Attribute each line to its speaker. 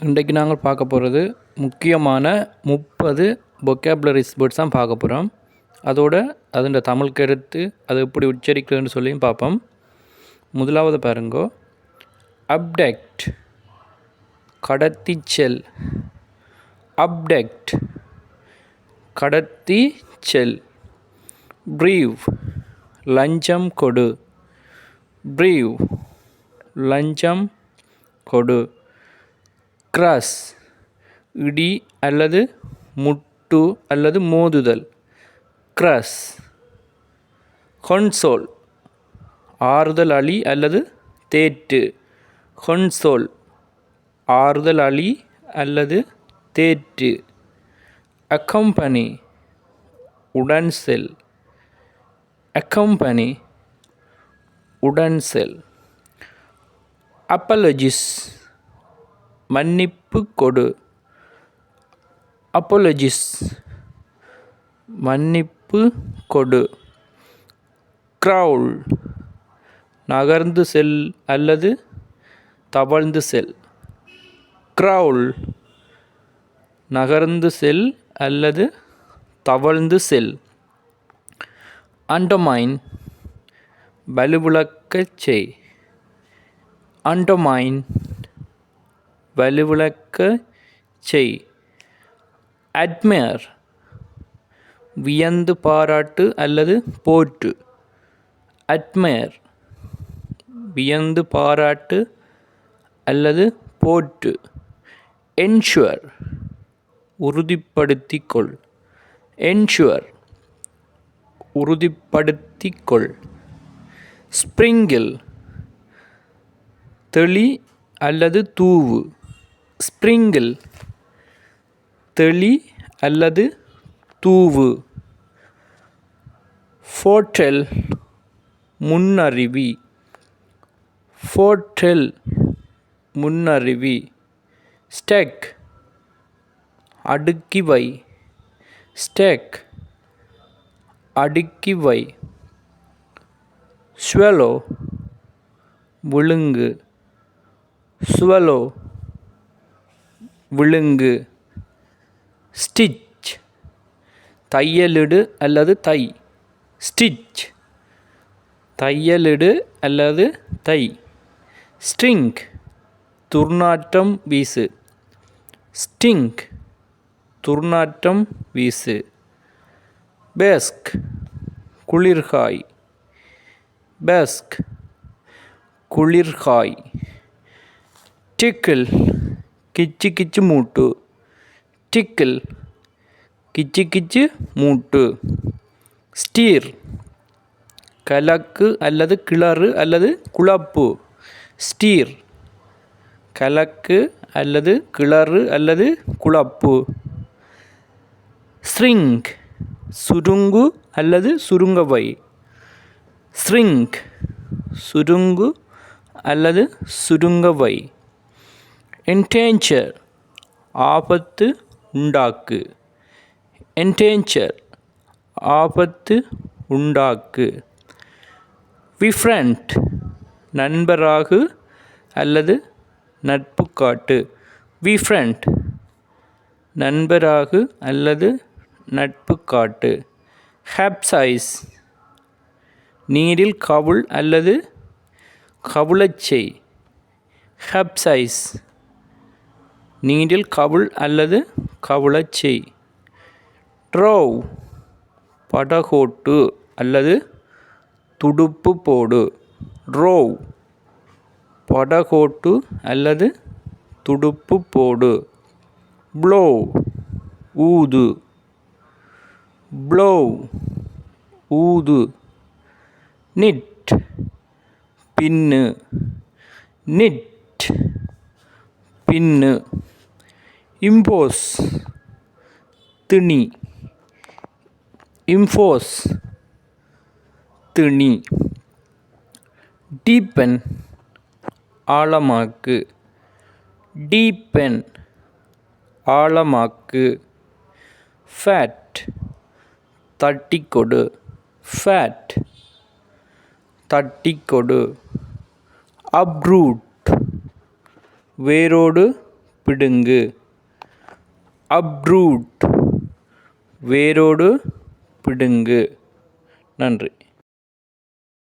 Speaker 1: இன்றைக்கு நாங்கள் பார்க்க போகிறது முக்கியமான 30 vocabularies வேர்ட்ஸ் தான் பார்க்க போகிறோம். அதோட அதோட தமிழ் கருத்து அது எப்படி உச்சரிக்கிறதுன்னு சொல்லியும் பார்ப்போம். முதலாவது பாருங்கோ, அப்டெக்ட் கடத்தி செல். அப்டெக்ட் கடத்தி செல். ப்ரீவ் லஞ்சம் கொடு. ப்ரீவ் லஞ்சம் கொடு. கிராஸ் இடி அல்லது முட்டு அல்லது மோதுதல். கிராஸ். கொன்சோல் ஆறுதல் அலி அல்லது தேற்று. கொன்சோல் ஆறுதல் அலி அல்லது தேற்று. அக்கம்பனி உடன் செல். அக்கம்பனி உடன் செல். அப்பலஜிஸ் மன்னிப்பு கொடு. அப்போலஜிஸ் மன்னிப்பு கொடு. க்ரவுல் நகர்ந்து செல் அல்லது தவழ்ந்து செல். க்ரவுல் நகர்ந்து செல் அல்லது தவழ்ந்து செல். அண்டர்மைன் வலுவிழக்கச் செய். அண்டர்மைன் வலுவிழக்கச் செய். அட்மையர் வியந்து பாராட்டு அல்லது போற்று. அட்மையர் வியந்து பாராட்டு அல்லது போற்று. என்ஷுர் உறுதிப்படுத்திக் கொள். என்ஷுர் உறுதிப்படுத்திக் கொள். ஸ்ப்ரிங்கிள் தெளி அல்லது தூவு. ஸ்ப்ரிங்கிள் தெளி அல்லது தூவு. ஃபோர்டெல் முன்னறிவி. ஃபோர்டெல் முன்னறிவி. ஸ்டேக் அடுக்கி வை. ஸ்டேக் அடுக்கி வை. ஸ்வெலோ விழுங்கு. ஸ்வெலோ விழுங்கு. ஸ்டிச் தையலிடு அல்லது தை. ஸ்டிச் தையலிடு அல்லது தை. ஸ்ட்ரிங் துர்நாற்றம் வீசு. ஸ்டிங் துர்நாற்றம் வீசு. பேஸ்க் குளிர்காய். பேஸ்க் குளிர்காய். டிக்கிள் கிச்சு கிச்சு மூட்டு. டிக்கிள் கிச்சு கிச்சு மூட்டு. ஸ்டீர் கலக்கு அல்லது கிளறு அல்லது குழப்பு. ஸ்டீர் கலக்கு அல்லது கிளறு அல்லது குழப்பு. ஸ்ரிங் சுருங்கு அல்லது சுருங்கவை. ஸ்ரிங் சுருங்கு அல்லது சுருங்கவை. என்டேஞ்சர் ஆபத்து உண்டாக்கு. என்டேஞ்சர் ஆபத்து உண்டாக்கு. விஃப்ரெண்ட் நண்பராகு அல்லது நட்பு காட்டு. விஃப்ரெண்ட் நண்பராகு அல்லது நட்பு காட்டு. கேப்சைஸ் நீரில் கவுள் அல்லது கவுளச் செய். கேப்சைஸ் நீரில் கவுள் அல்லது கவுளச் செய். ட்ரோவ் படகோட்டு அல்லது துடுப்பு போடு. ரோவ் படகோட்டு அல்லது துடுப்பு போடு. ப்ளோ ஊது. ப்ளோ ஊது. நிட் பின்னு. நிட் பின்னு. இம்போஸ் திணி. இம்போஸ் திணி. டீப்பன் ஆழமாக்கு. டீப்பன் ஆழமாக்கு. ஃபேட் தட்டிக்கொடு. ஃபேட் தட்டிக்கொடு. அப்ரூட் வேரோடு பிடுங்கு. uproot வேரோடு பிடுங்கு. நன்றி.